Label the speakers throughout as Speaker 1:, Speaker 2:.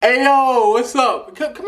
Speaker 1: Hey yo, what's up? Come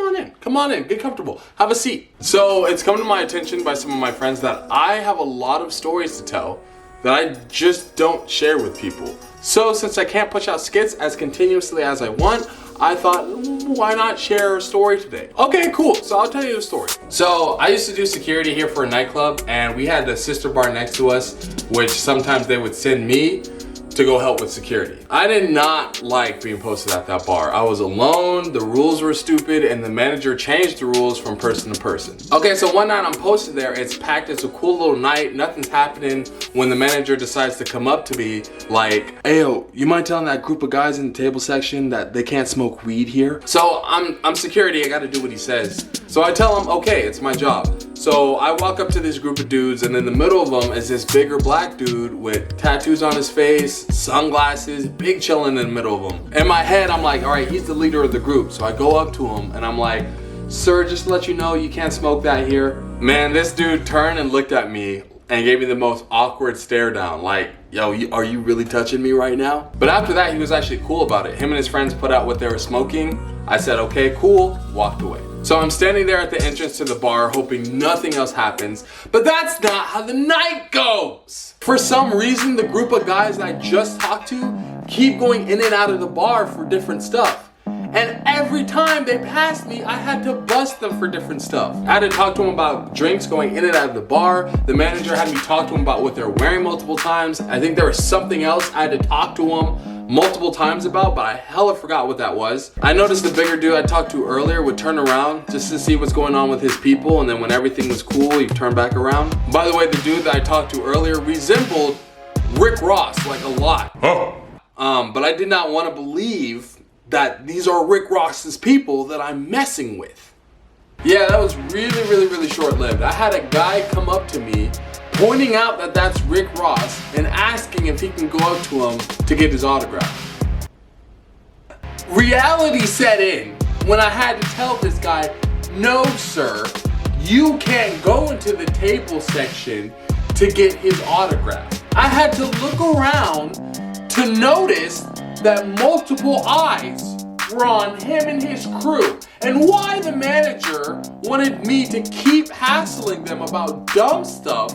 Speaker 1: on in, get comfortable, have a seat. So it's come to my attention by some of my friends that I have a lot of stories to tell that I just don't share with people. So since I can't push out skits as continuously as I want, I thought, why not share a story today? Okay, cool, so I'll tell you a story. So I used to do security here for a nightclub, and we had a sister bar next to us, which sometimes they would send me to go help with security. I did not like being posted at that bar. I was alone, the rules were stupid, and the manager changed the rules from person to person. Okay, so one night I'm posted there, it's packed, it's a cool little night, nothing's happening, when the manager decides to come up to me like, hey yo, you mind telling that group of guys in the table section that they can't smoke weed here? So I'm security, I gotta do what he says. So I tell him, okay, it's my job. So I walk up to this group of dudes, and in the middle of them is this bigger black dude with tattoos on his face, sunglasses, big chillin' in the middle of them. In my head, I'm like, all right, he's the leader of the group. So I go up to him and I'm like, sir, just to let you know, you can't smoke that here. Man, this dude turned and looked at me and gave me the most awkward stare down. Like, yo, are you really touching me right now? But after that, he was actually cool about it. Him and his friends put out what they were smoking. I said, okay, cool, walked away. So I'm standing there at the entrance to the bar hoping nothing else happens, but that's not how the night goes. For some reason, the group of guys that I just talked to keep going in and out of the bar for different stuff. And every time they passed me, I had to bust them for different stuff. I had to talk to them about drinks going in and out of the bar. The manager had me talk to them about what they're wearing multiple times. I think there was something else I had to talk to them multiple times about, but I hella forgot what that was. I noticed the bigger dude I talked to earlier would turn around just to see what's going on with his people, and then when everything was cool, he'd turn back around. By the way, the dude that I talked to earlier resembled Rick Ross, like a lot. But I did not want to believe that these are Rick Ross's people that I'm messing with. Yeah, that was really short-lived. I had a guy come up to me pointing out that that's Rick Ross and asking if he can go up to him to get his autograph. Reality set in when I had to tell this guy, no sir, you can't go into the table section to get his autograph. I had to look around to notice that multiple eyes were on him and his crew. And why the manager wanted me to keep hassling them about dumb stuff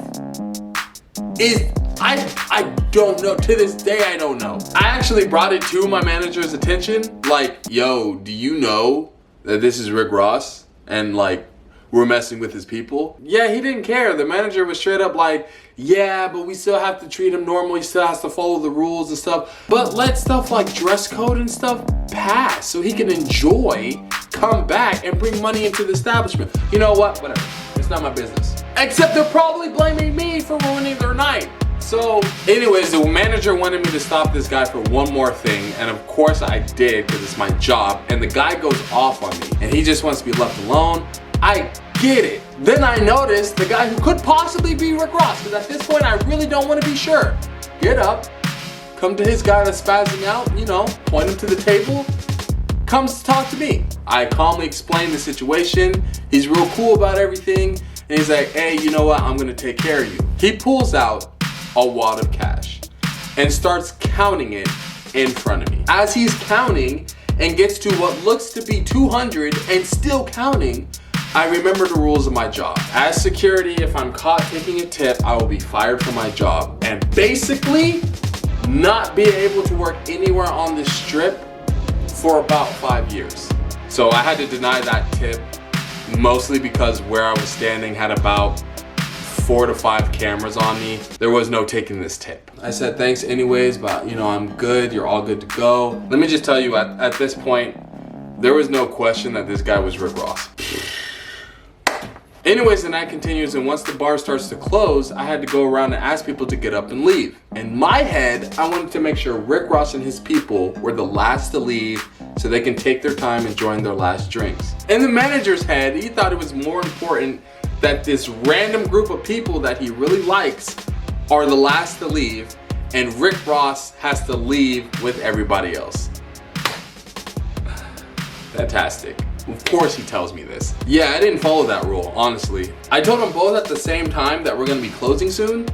Speaker 1: is, I don't know. To this day, I don't know. I actually brought it to my manager's attention. Like, yo, do you know that this is Rick Ross? And like, we're messing with his people? Yeah, he didn't care. The manager was straight up like, yeah, but we still have to treat him normal. He still has to follow the rules and stuff. But let stuff like dress code and stuff pass so he can enjoy, come back, and bring money into the establishment. You know what? Whatever. It's not my business. Except they're probably blaming me for ruining their night. So anyways, the manager wanted me to stop this guy for one more thing, and of course I did because it's my job, and the guy goes off on me and he just wants to be left alone. I get it. Then I noticed the guy who could possibly be Rick Ross, because at this point I really don't want to be sure. Get up, come to his guy that's spazzing out, you know, point him to the table, comes to talk to me. I calmly explain the situation. He's real cool about everything, and he's like, hey, you know what, I'm gonna take care of you. He pulls out a wad of cash and starts counting it in front of me. As he's counting and gets to what looks to be 200 and still counting, I remember the rules of my job. As security, if I'm caught taking a tip, I will be fired from my job and basically not be able to work anywhere on this strip for about 5 years. So I had to deny that tip, mostly because where I was standing had about 4 to 5 cameras on me. There was no taking this tip. I said thanks anyways, but you know, I'm good, you're all good to go. Let me just tell you, at this point, there was no question that this guy was Rick Ross. Anyways, the night continues, and once the bar starts to close, I had to go around and ask people to get up and leave. In my head, I wanted to make sure Rick Ross and his people were the last to leave so they can take their time enjoying their last drinks. In the manager's head, he thought it was more important that this random group of people that he really likes are the last to leave, and Rick Ross has to leave with everybody else. Fantastic. Of course he tells me this. Yeah, I didn't follow that rule, honestly. I told them both at the same time that we're gonna be closing soon,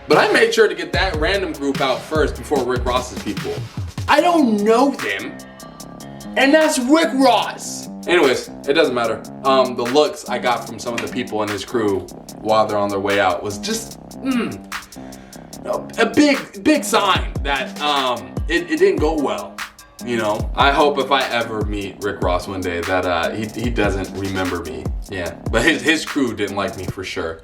Speaker 1: but I made sure to get that random group out first before Rick Ross's people. I don't know them. And that's Rick Ross. Anyways, it doesn't matter. The looks I got from some of the people in his crew while they're on their way out was just a big sign that it didn't go well. You know, I hope if I ever meet Rick Ross one day that he doesn't remember me. Yeah, but his crew didn't like me for sure.